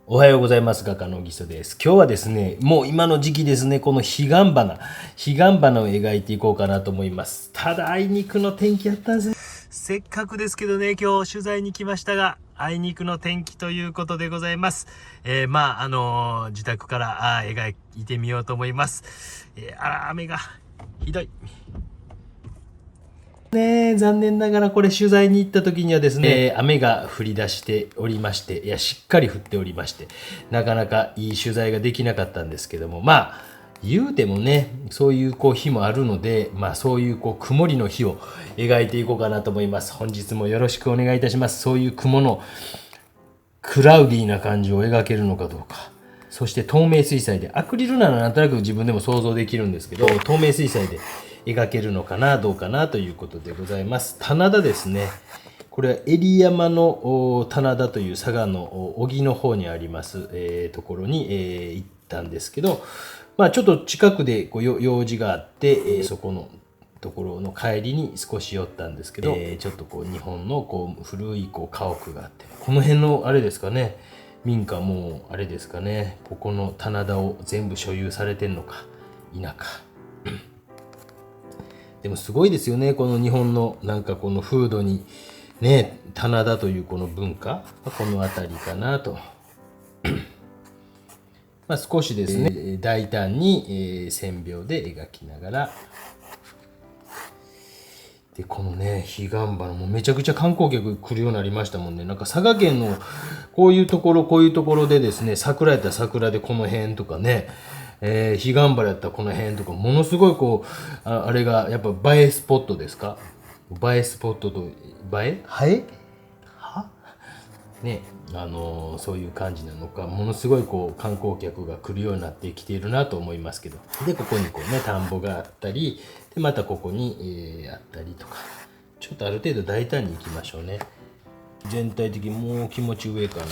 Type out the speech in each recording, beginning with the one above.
おはようございます。画家のギソです。今日はですね、もう今の時期ですね、この彼岸花を描いていこうかなと思います。ただ、あいにくの天気やったんですね。せっかくですけどね、今日取材に来ましたが、あいにくの天気ということでございます。自宅から描いてみようと思います。雨がひどい。残念ながらこれ取材に行った時にはですね、雨が降り出しておりまして、しっかり降っておりまして、なかなかいい取材ができなかったんですけども、言うてもね、そういう日もあるので、そういう曇りの日を描いていこうかなと思います。本日もよろしくお願いいたします。そういう雲のクラウディーな感じを描けるのかどうか。そして透明水彩で、アクリルならなんとなく自分でも想像できるんですけど、透明水彩で描けるのかなどうかなということでございます。棚田ですね。これは襟山の棚田という佐賀の小木の方にあります、ところに、行ったんですけど、ちょっと近くで用事があって、そこのところの帰りに少し寄ったんですけど、ちょっと日本の古い家屋があって、この辺のあれですかね、民家もあれですかね、ここの棚田を全部所有されてんのか否か。でもすごいですよね、この日本のなんかこの風土にね、棚田というこの文化、この辺りかなと。少しですね、大胆に、線描で描きながら、でこのね彼岸花もめちゃくちゃ観光客来るようになりましたもんね。なんか佐賀県のこういうところでですね、桜やったら桜でこの辺とかね、彼岸花やったらこの辺とか、ものすごいあれがやっぱ映えスポットですか。映えスポットと映えはね、そういう感じなのか、ものすごい観光客が来るようになってきているなと思いますけど、でここに田んぼがあったり、でまたここに、あったりとか、ちょっとある程度大胆にいきましょうね。全体的にもう気持ち上かなと。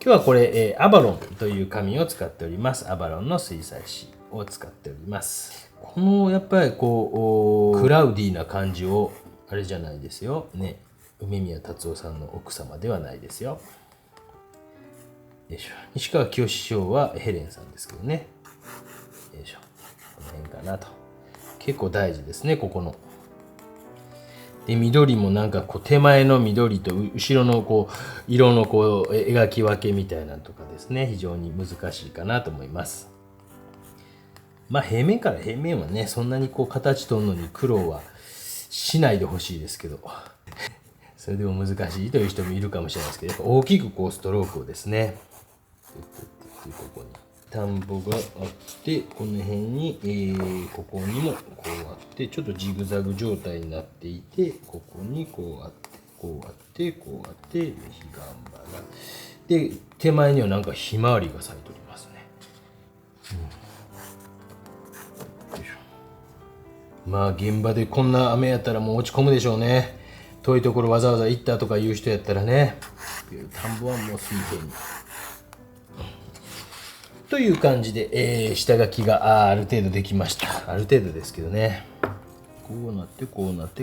今日はこれ、アバロンという紙を使っております。アバロンの水彩紙を使っております。このやっぱりクラウディーな感じをあれじゃないですよね、梅宮達夫さんの奥様ではないですよ。よいしょ。西川きよし師匠はヘレンさんですけどね。よいしょ。この辺かなと。結構大事ですね、ここの。で緑もなんか手前の緑と後ろの色の描き分けみたいなのとかですね、非常に難しいかなと思います。平面から平面はね、そんなに形取るのに苦労はしないでほしいですけど、それでも難しいという人もいるかもしれないですけど、やっぱ大きくストロークをですね、ここに田んぼがあって、この辺に、ここにもあって、ちょっとジグザグ状態になっていて、ここにあって、こうあって、彼岸花で、手前にはなんかひまわりが咲いておりますね。現場でこんな雨やったらもう落ち込むでしょうね。遠いところわざわざ行ったとかいう人やったらね、田んぼはもう水平にという感じで、下書きがある程度できました。ある程度ですけどね。こうなって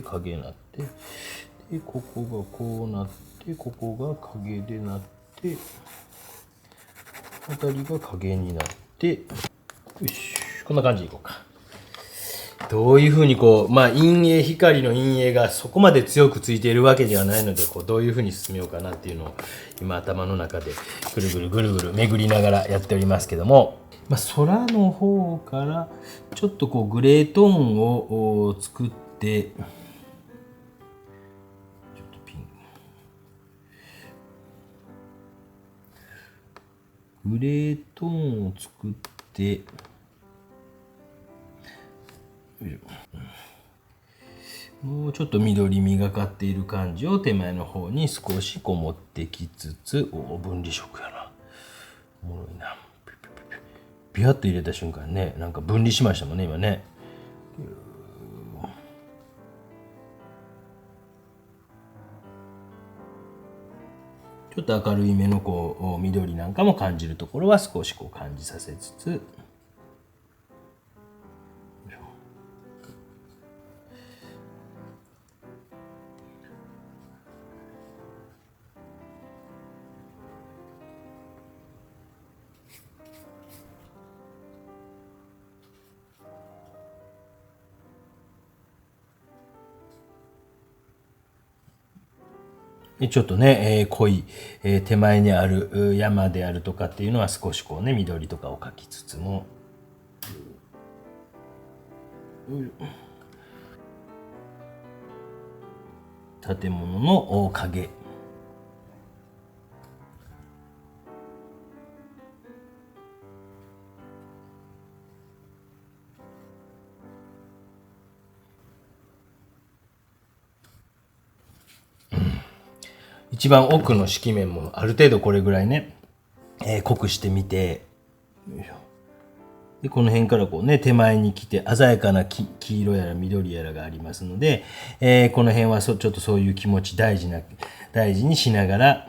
影になって、でここがこうなって、ここが影でなって、あたりが影になって、よし、こんな感じでいこうか。どういうふうに光の陰影がそこまで強くついているわけではないので、どういうふうに進めようかなっていうのを今頭の中でぐるぐる巡りながらやっておりますけども、空の方からちょっとグレートーンを作って、ちょっとピングレートーンを作って、もうちょっと緑みがかっている感じを手前の方に少し持ってきつつ、分離色やな。おもろいな。ビャッと入れた瞬間ね、なんか分離しましたもんね、今ね。ちょっと明るい目の緑なんかも感じるところは少し感じさせつつ、ちょっとね、濃い、手前にある山であるとかっていうのは少しこうね、緑とかを描きつつも、建物の影、一番奥の色面もある程度これぐらいね、濃くしてみて、でこの辺からこうね手前に来て鮮やかな黄色やら緑やらがありますので、この辺はちょっとそういう気持ち大事にしながら、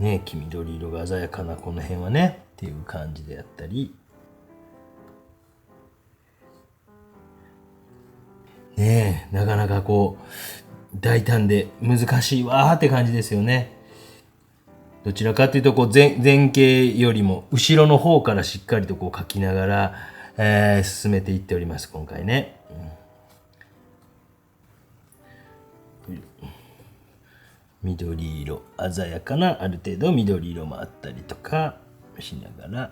ね、黄緑色が鮮やかなこの辺はねっていう感じであったり、ねえなかなかこう大胆で難しいわーって感じですよね。どちらかというとこう前景よりも後ろの方からしっかりとこう描きながら、進めていっております今回ね。緑色鮮やかなある程度緑色もあったりとかしながら、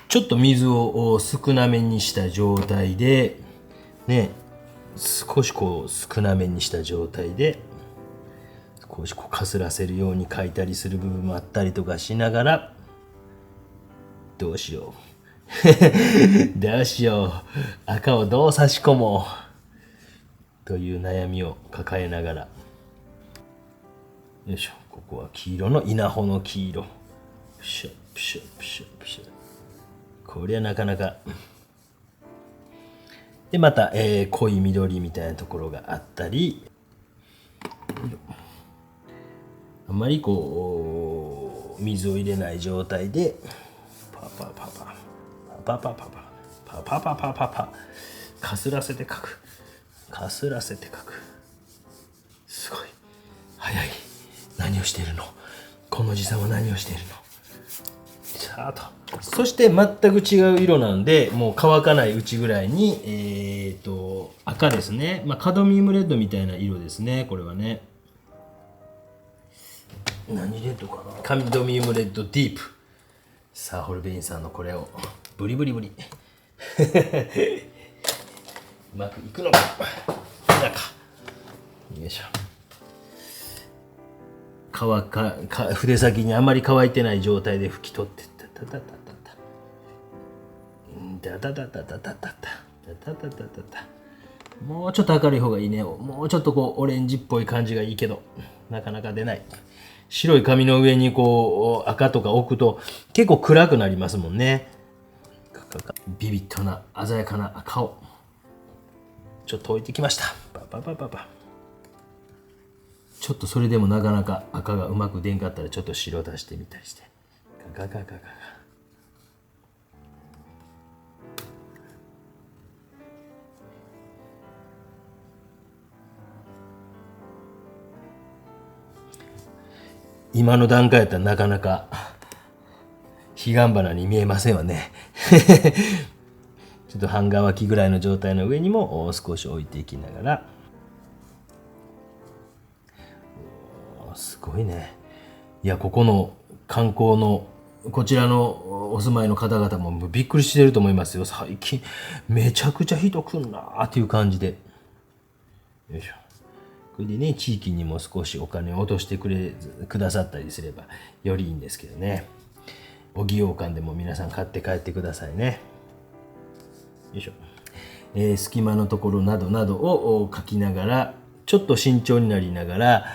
ちょっと水を少なめにした状態でね、少しこう少なめにした状態で少しこうかすらせるように描いたりする部分もあったりとかしながら、どうしようどうしよう赤をどう差し込もうという悩みを抱えながら、よいしょ、ここは黄色の稲穂の黄色、プシュプシュプシュプシュ、こりゃなかなかでまた、濃い緑みたいなところがあったり、あんまりこう水を入れない状態でパパパパパパパパパパパパパパかすらせて描く、かすらせて描く、すごい早い。何をしているのこのおじさんは、何をしているの。さあと、そして全く違う色なんでもう乾かないうちぐらいに赤ですね、カドミウムレッドみたいな色ですね。これはね、何レッドかな、カドミウムレッドディープ。さあホルベインさんのこれをブリブリブリうまくいくのかなんか、よいしょ、筆先にあまり乾いてない状態で拭き取ってタタタタタタタタタタタタタタタタタ、もうちょっと明るい方がいいね。もうちょっとこうオレンジっぽい感じがいいけどなかなか出ない。白い紙の上にこう赤とか置くと結構暗くなりますもんね。ビビッドな鮮やかな赤をちょっと置いてきました。パパパパパ。ちょっとそれでもなかなか赤がうまく出んかったらちょっと白出してみたりして、ガガガガガガ。今の段階やったらなかなか彼岸花に見えませんわねちょっと半乾きぐらいの状態の上にも少し置いていきながら、すごいね。いや、ここの観光のこちらのお住まいの方々もびっくりしてると思いますよ。最近めちゃくちゃ人来んなーっていう感じで、よいしょ。これでね、地域にも少しお金を落としてくださったりすればよりいいんですけどね。お祇園館でも皆さん買って帰ってくださいね。よいしょ。隙間のところなどなどを描きながら、ちょっと慎重になりながら、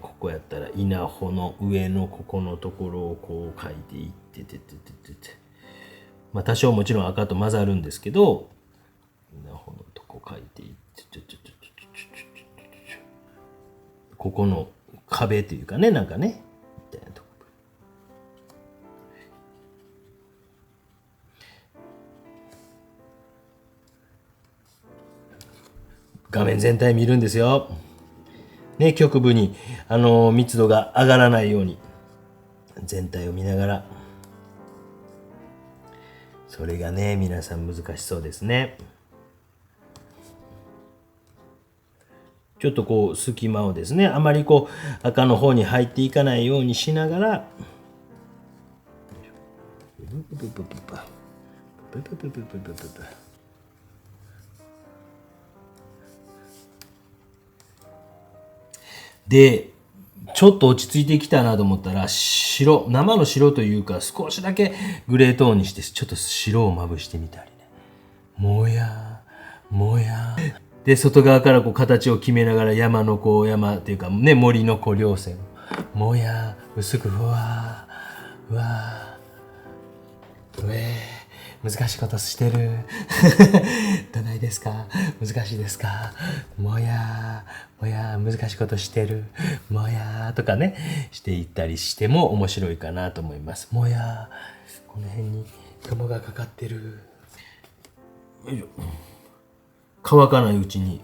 ここやったら稲穂の上のここのところをこう描いていって多少もちろん赤と混ざるんですけど、稲穂のとこ描いていってここの壁というかね、なんかねみたいなとこ。画面全体見るんですよ。ね、局部に密度が上がらないように全体を見ながら、それがね皆さん難しそうですね。ちょっとこう隙間をですね、あまりこう赤の方に入っていかないようにしながら、でちょっと落ち着いてきたなと思ったら、生の白というか少しだけグレートーンにしてちょっと白をまぶしてみたりね。もやもやで外側からこう形を決めながら山っていうかね、森のこう稜線をもや薄くふわーうわー難しいことしてるどないですか、難しいですか、もや難しいことしてるもやとかねしていったりしても面白いかなと思います。もやこの辺に雲がかかってる、乾かないうちに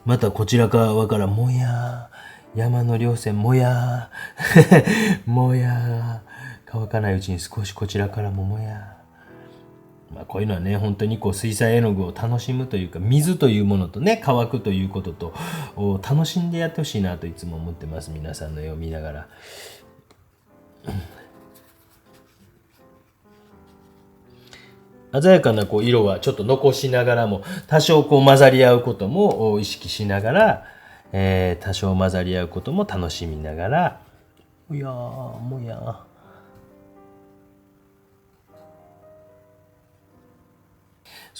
またこちら側からもや山の稜線もやもや乾かないうちに少しこちらからももや、こういうのはね本当にこう水彩絵の具を楽しむというか、水というものとね乾くということと楽しんでやってほしいなといつも思ってます。皆さんの絵を見ながら鮮やかなこう色はちょっと残しながらも、多少こう混ざり合うことも意識しながら、多少混ざり合うことも楽しみながら、もや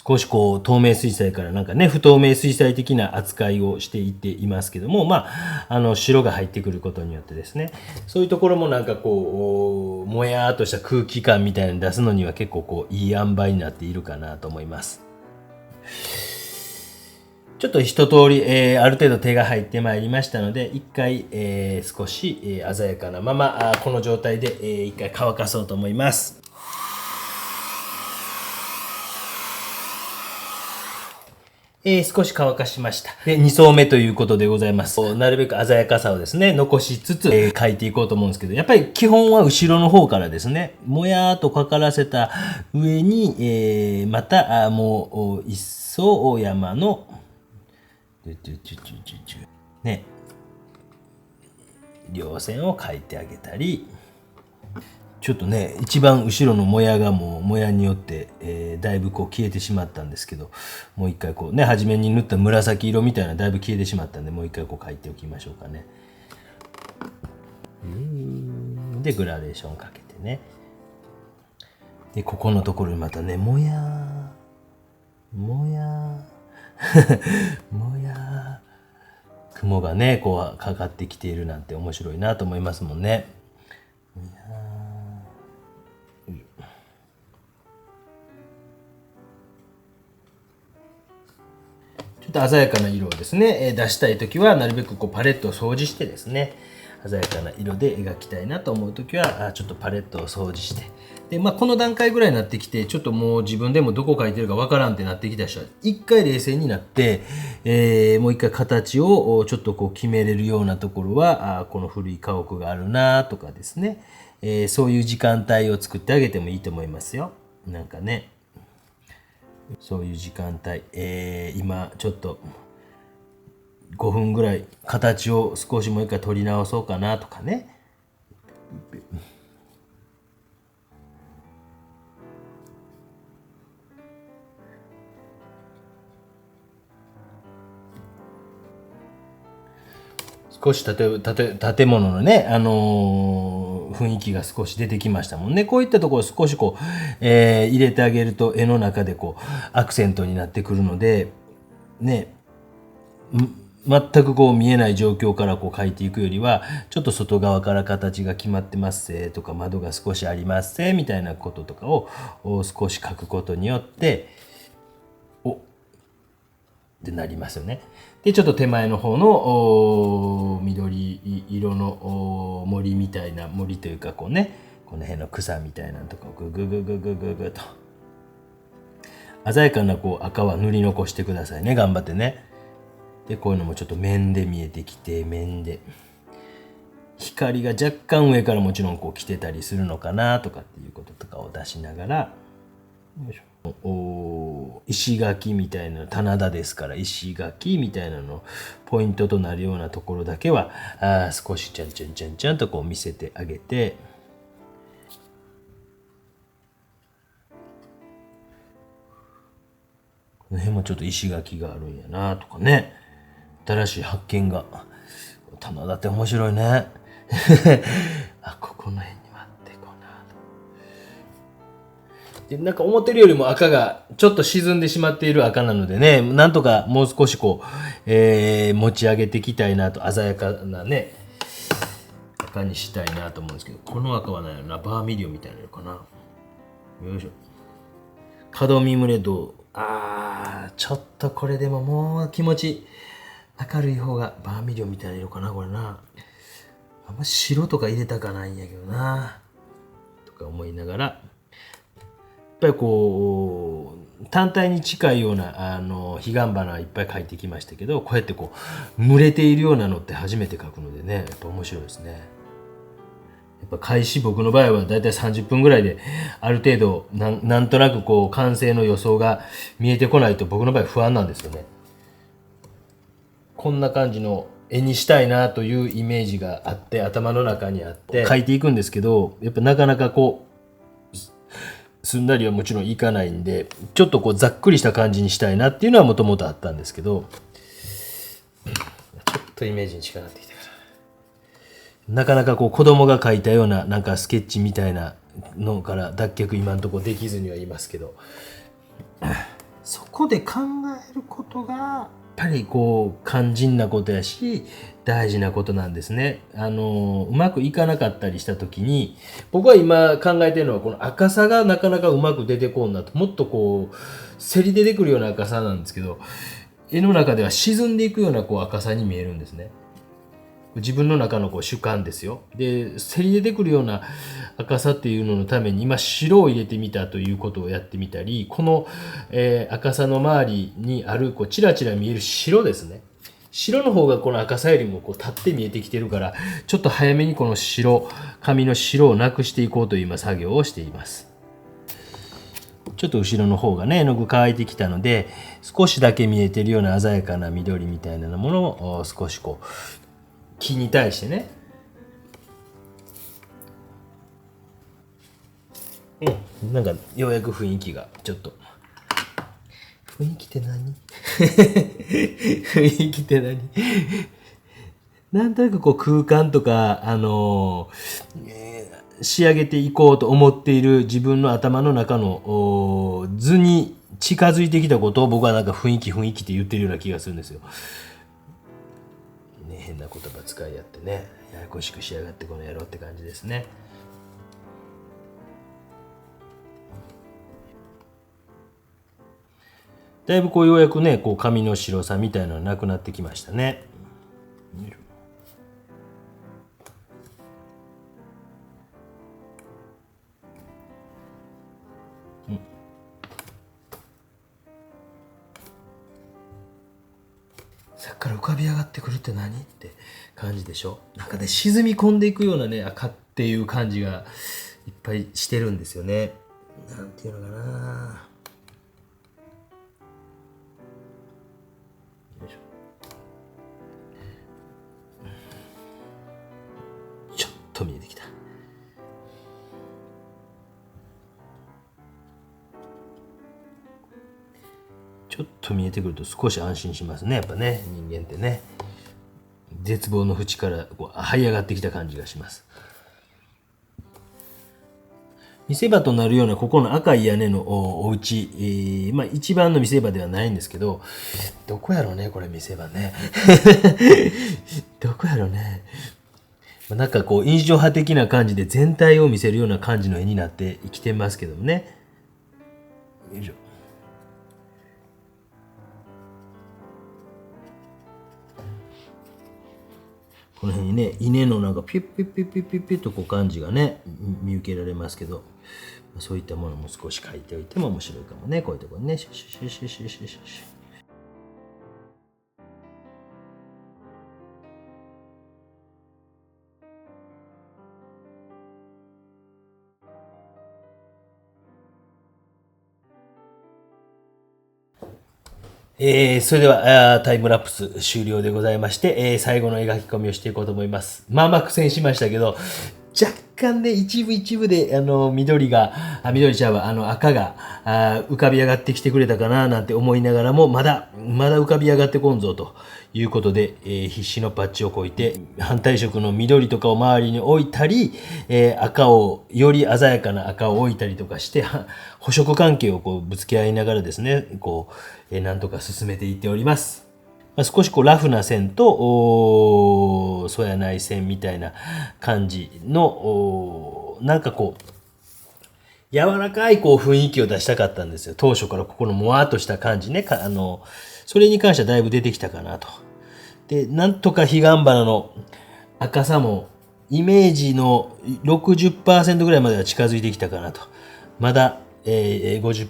少しこう透明水彩からなんかね不透明水彩的な扱いをしていっていますけども、白が入ってくることによってですね、そういうところもなんかこうもやーっとした空気感みたいなの出すのには結構こういい塩梅になっているかなと思います。ちょっと一通り、ある程度手が入ってまいりましたので、一回、少し、鮮やかなままこの状態で、一回乾かそうと思います。少し乾かしました。で、2層目ということでございます。なるべく鮮やかさをですね、残しつつ、描いていこうと思うんですけど、やっぱり基本は後ろの方からですね、もやーっとかからせた上に、また、もう一層山の、ね、稜線を描いてあげたり、ちょっとね一番後ろのもやがもうもやによって、だいぶこう消えてしまったんですけど、もう一回こうね初めに塗った紫色みたいなだいぶ消えてしまったんで、もう一回こう描いておきましょうかね。でグラデーションかけてね、でここのところにまたねもやもやもや雲がねこうかかってきているなんて面白いなと思いますもんね。ちょっと鮮やかな色をですね、出したいときはなるべくこうパレットを掃除してですね、鮮やかな色で描きたいなと思うときはちょっとパレットを掃除して、でこの段階ぐらいになってきてちょっともう自分でもどこ描いてるかわからんってなってきた人は一回冷静になって、もう一回形をちょっとこう決めれるようなところはこの古い家屋があるなとかですね、そういう時間帯を作ってあげてもいいと思いますよ。なんかねそういう時間帯、今ちょっと5分ぐらい形を少しもう一回取り直そうかなとかね。少し建物のね、雰囲気が少し出てきましたもんね。こういったところ少しこう、入れてあげると絵の中でこうアクセントになってくるのでね、全くこう見えない状況からこう描いていくよりは、ちょっと外側から形が決まってますせとか窓が少しありますせみたいなこととかを少し描くことによってってなりますよね。でちょっと手前の方の緑色の森みたいな、森というかこうね、この辺の草みたいなのとかをグググググググと鮮やかなこう赤は塗り残してくださいね、頑張ってね。でこういうのもちょっと面で見えてきて、面で光が若干上からもちろんこう来てたりするのかなとかっていうこととかを出しながら、よいしょ。石垣みたいな棚田ですから石垣みたいなのポイントとなるようなところだけは少しちゃんちゃんちゃんちゃんとこう見せてあげて、この辺もちょっと石垣があるんやなとかね、新しい発見が。棚田って面白いねここの辺にもあってこうなで、なんか思ってるよりも赤がちょっと沈んでしまっている赤なのでね、なんとかもう少しこう、持ち上げていきたいなと、鮮やかなね赤にしたいなと思うんですけど、この赤は何やろな、バーミリオンみたいなのかな。よいしょ。カドミムレド、ちょっとこれでももう気持ち明るい方がバーミリオンみたいな色かなこれな。あんま白とか入れたかないんやけどなとか思いながら、やっぱりこう単体に近いような彼岸花いっぱい描いてきましたけど、こうやってこう群れているようなのって初めて描くのでね、やっぱ面白いですね。やっぱ開始、僕の場合はだいたい30分ぐらいである程度なんとなくこう完成の予想が見えてこないと僕の場合不安なんですよね。こんな感じの絵にしたいなというイメージがあって、頭の中にあって描いていくんですけど、やっぱなかなかこうすんなりはもちろんいかないんで、ちょっとこうざっくりした感じにしたいなっていうのはもともとあったんですけど、ちょっとイメージに近くなってきたから、なかなかこう子供が描いたようななんかスケッチみたいなのから脱却今んとこできずにはいますけど、そこで考えることがやっぱりこう肝心なことやし大事なことなんですね。うまくいかなかったりした時に、僕は今考えてるのはこの赤さがなかなかうまく出てこんなと、もっとこうせり出てくるような赤さなんですけど、絵の中では沈んでいくようなこう赤さに見えるんですね。自分の中のこう主観ですよ。で、せり出てくるような赤さっていうののために今白を入れてみたということをやってみたり、この、赤さの周りにあるこうチラチラ見える白ですね。白の方がこの赤さよりもこう立って見えてきてるから、ちょっと早めにこの白、紙の白をなくしていこうという今作業をしています。ちょっと後ろの方がね、絵の具乾いてきたので、少しだけ見えてるような鮮やかな緑みたいなものを少しこう木に対してね、なんかようやく雰囲気がちょっと、雰囲気って何雰囲気って何なんとなくこう空間とか、仕上げていこうと思っている自分の頭の中の図に近づいてきたことを僕はなんか雰囲気って言ってるような気がするんですよ。ね、変な言葉使いやってね、ややこしく仕上がってこの野郎って感じですね。だいぶこうようやくね、こう髪の白さみたいなのはなくなってきましたね。さっきから浮かび上がってくるって何って感じでしょ。なんかね、沈み込んでいくようなね、赤っていう感じがいっぱいしてるんですよね。なんていうのかな。ちょっと見えてきた。ちょっと見えてくると少し安心しますね。やっぱね、人間ってね、絶望の淵からこう這い上がってきた感じがします。見せ場となるようなここの赤い屋根のお家、まあ一番の見せ場ではないんですけど、どこやろうね、これ見せ場ね。どこやろうね。なんかこう印象派的な感じで全体を見せるような感じの絵になってきてますけどもね。よいしょ。この辺にね、稲のなんかピュッピュッピュッピュッピュッピュッとこう感じがね、見受けられますけど、そういったものも少し書いておいても面白いかもね。こういうところにね、シュシュシュシュシュシュシュシュ。それではタイムラプス終了でございまして、最後の描き込みをしていこうと思います。まあまあ苦戦しましたけど、若干ね、一部で、緑ちゃうわ、赤が浮かび上がってきてくれたかななんて思いながらも、まだ浮かび上がってこんぞということで、必死のパッチをこいて、反対色の緑とかを周りに置いたり、より鮮やかな赤を置いたりとかして、補色関係をこうぶつけ合いながらですね、なんとか進めていっております。少しラフな線とそうやない線みたいな感じのなんか柔らかい雰囲気を出したかったんですよ。当初からここのもわっとした感じね。それに関してはだいぶ出てきたかなと。で、なんとか彼岸花の赤さもイメージの 60% ぐらいまでは近づいてきたかなと。まだ、50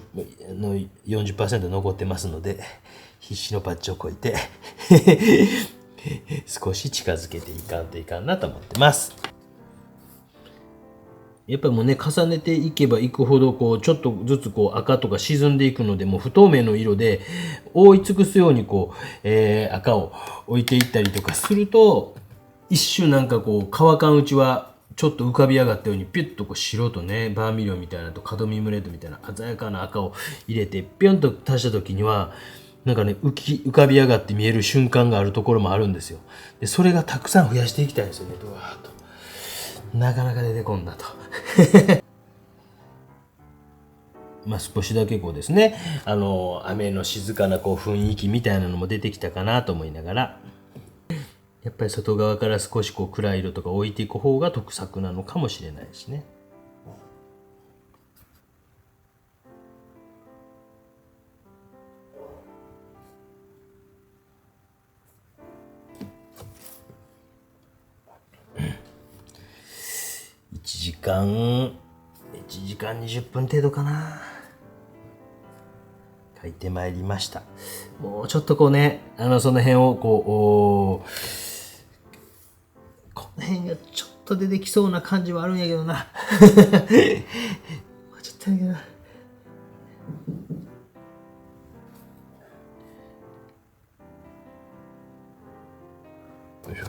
の 40% 残ってますので、必死のパッチをこいて少し近づけていかんといかんなと思ってます。やっぱりもうね、重ねていけばいくほどちょっとずつ赤とか沈んでいくので、もう不透明の色で覆い尽くすように赤を置いていったりとかすると、一瞬なんか乾かんうちはちょっと浮かび上がったようにピュッと白とね、バーミリオンみたいなとカドミウムレッドみたいな鮮やかな赤を入れてピョンと足した時にはなんかね、浮かび上がって見える瞬間があるところもあるんですよ。で、それがたくさん増やしていきたいんですよね。ドワーッと。なかなか出てこんだと。少しだけですね、雨の静かな雰囲気みたいなのも出てきたかなと思いながら、やっぱり外側から少し暗い色とか置いていく方が得策なのかもしれないしね。1時間20分程度かな。書いてまいりました。もうちょっとその辺をこの辺がちょっと出てきそうな感じはあるんやけどな。もうちょっとやけどな。よいしょ。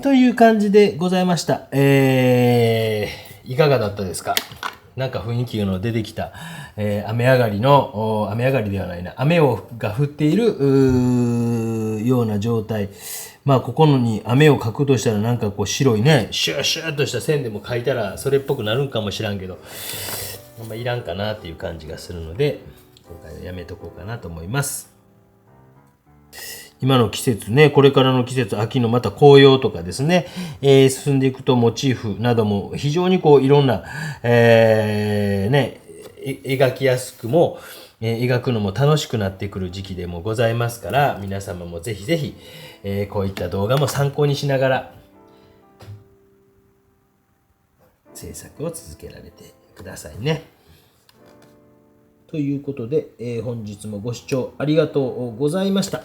という感じでございました。いかがだったですか？なんか雰囲気の出てきた、雨上がりではないな、雨が降っているような状態。ここに雨を描くとしたらなんか白いね、シューシューとした線でも描いたらそれっぽくなるんかもしらんけど、あんまいらんかなっていう感じがするので、今回はやめとこうかなと思います。今の季節ね、これからの季節、秋のまた紅葉とかですね、進んでいくとモチーフなども非常にいろんな、描きやすくも、描くのも楽しくなってくる時期でもございますから、皆様もぜひぜひ、こういった動画も参考にしながら制作を続けられてくださいね。ということで、本日もご視聴ありがとうございました。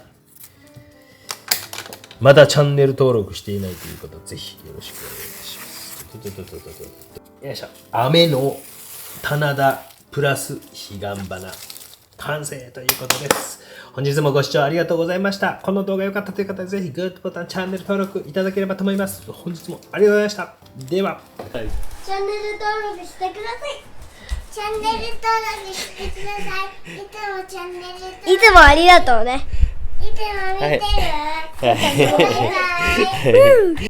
まだチャンネル登録していないという方、ぜひよろしくお願いします。よいしょ。雨の棚田プラス彼岸花完成ということです。本日もご視聴ありがとうございました。この動画良かったという方はぜひグッドボタン、チャンネル登録いただければと思います。本日もありがとうございました。では、チャンネル登録してください。チャンネル登録してください。いつもチャンネル登録。いつもありがとうね。いつも見てる。はいバイバイ。